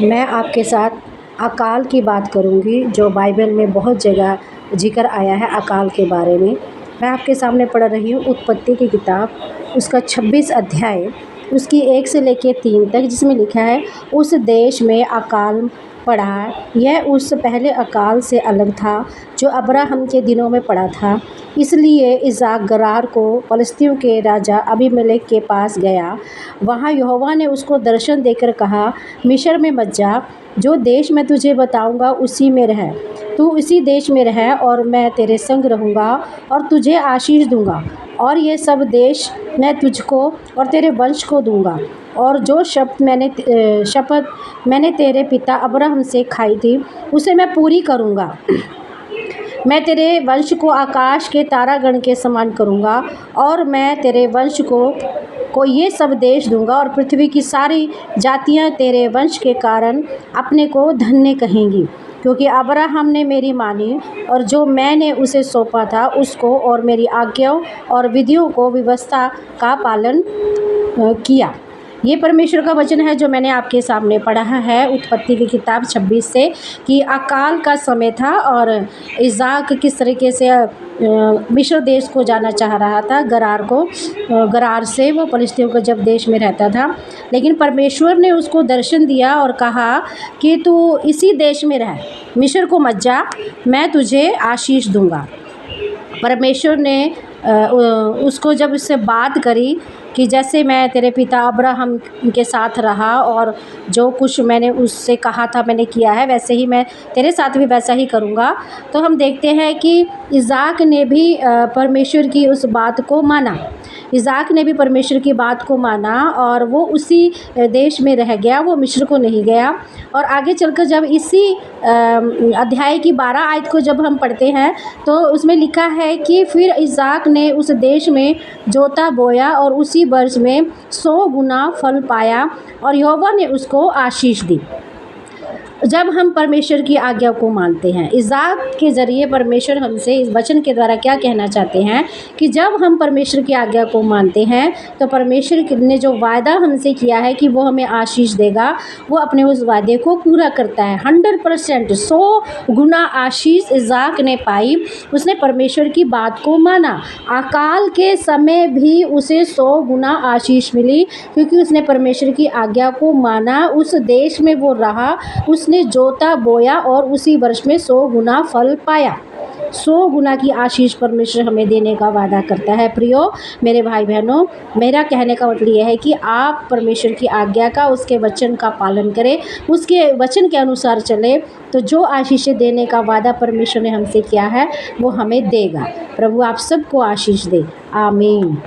मैं आपके साथ अकाल की बात करूंगी, जो बाइबल में बहुत जगह ज़िक्र आया है अकाल के बारे में। मैं आपके सामने पढ़ रही हूँ उत्पत्ति की किताब, उसका 26 अध्याय, उसकी 1 से लेकर 3 तक, जिसमें लिखा है, उस देश में अकाल पड़ा। यह उस पहले अकाल से अलग था जो अब्राहम के दिनों में पड़ा था। इसलिए इसहाक गरार को फलिस्तियों के राजा अबीमेलेक के पास गया। वहाँ यहोवा ने उसको दर्शन देकर कहा, मिस्र में मत जा, जो देश मैं तुझे बताऊंगा उसी में रह। तू इसी देश में रह और मैं तेरे संग रहूँगा और तुझे आशीष दूंगा, और ये सब देश मैं तुझको और तेरे वंश को दूंगा, और जो शपथ मैंने तेरे पिता अब्राहम से खाई थी उसे मैं पूरी करूँगा। मैं तेरे वंश को आकाश के तारागण के समान करूँगा, और मैं तेरे वंश को ये सब देश दूंगा, और पृथ्वी की सारी जातियाँ तेरे वंश के कारण अपने को धन्य कहेंगी, क्योंकि अब्राहम ने मेरी मानी और जो मैंने उसे सौंपा था उसको, और मेरी आज्ञाओं और विधियों को व्यवस्था का पालन किया। ये परमेश्वर का वचन है जो मैंने आपके सामने पढ़ा है उत्पत्ति की किताब 26 से, कि अकाल का समय था और इसहाक किस तरीके से मिस्र देश को जाना चाह रहा था, गरार से वो फलिस्तियों के जब देश में रहता था। लेकिन परमेश्वर ने उसको दर्शन दिया और कहा कि तू इसी देश में रह, मिस्र को मत जा, मैं तुझे आशीष दूंगा। परमेश्वर ने उसको जब उससे बात करी कि जैसे मैं तेरे पिता अब्राहम के साथ रहा और जो कुछ मैंने उससे कहा था मैंने किया है, वैसे ही मैं तेरे साथ भी वैसा ही करूँगा। तो हम देखते हैं कि इसहाक ने भी परमेश्वर की उस बात को माना। इसहाक ने भी परमेश्वर की बात को माना और वो उसी देश में रह गया, वो मिस्र को नहीं गया। और आगे चलकर जब इसी अध्याय की 12 आयत को जब हम पढ़ते हैं तो उसमें लिखा है कि फिर इसहाक ने उस देश में जोता बोया और उसी वर्ष में 100 गुना फल पाया, और यहोवा ने उसको आशीष दी। जब हम परमेश्वर की आज्ञा को मानते हैं, इसहाक के ज़रिए परमेश्वर हमसे इस वचन के द्वारा क्या कहना चाहते हैं कि जब हम परमेश्वर की आज्ञा को मानते हैं तो परमेश्वर ने जो वायदा हमसे किया है कि वो हमें आशीष देगा, वो अपने उस वायदे को पूरा करता है। 100% 100 गुना आशीष इसहाक ने पाई। उसने परमेश्वर की बात को माना। अकाल के समय भी उसे 100 गुना आशीष मिली, क्योंकि उसने परमेश्वर की आज्ञा को माना। उस देश में वो रहा, उसने जोता बोया और उसी वर्ष में 100 गुना फल पाया। 100 गुना की आशीष परमेश्वर हमें देने का वादा करता है। प्रियो मेरे भाई बहनों, मेरा कहने का मतलब यह है कि आप परमेश्वर की आज्ञा का, उसके वचन का पालन करें, उसके वचन के अनुसार चले, तो जो आशीषें देने का वादा परमेश्वर ने हमसे किया है वो हमें देगा। प्रभु आप सबको आशीष दे। आमीन।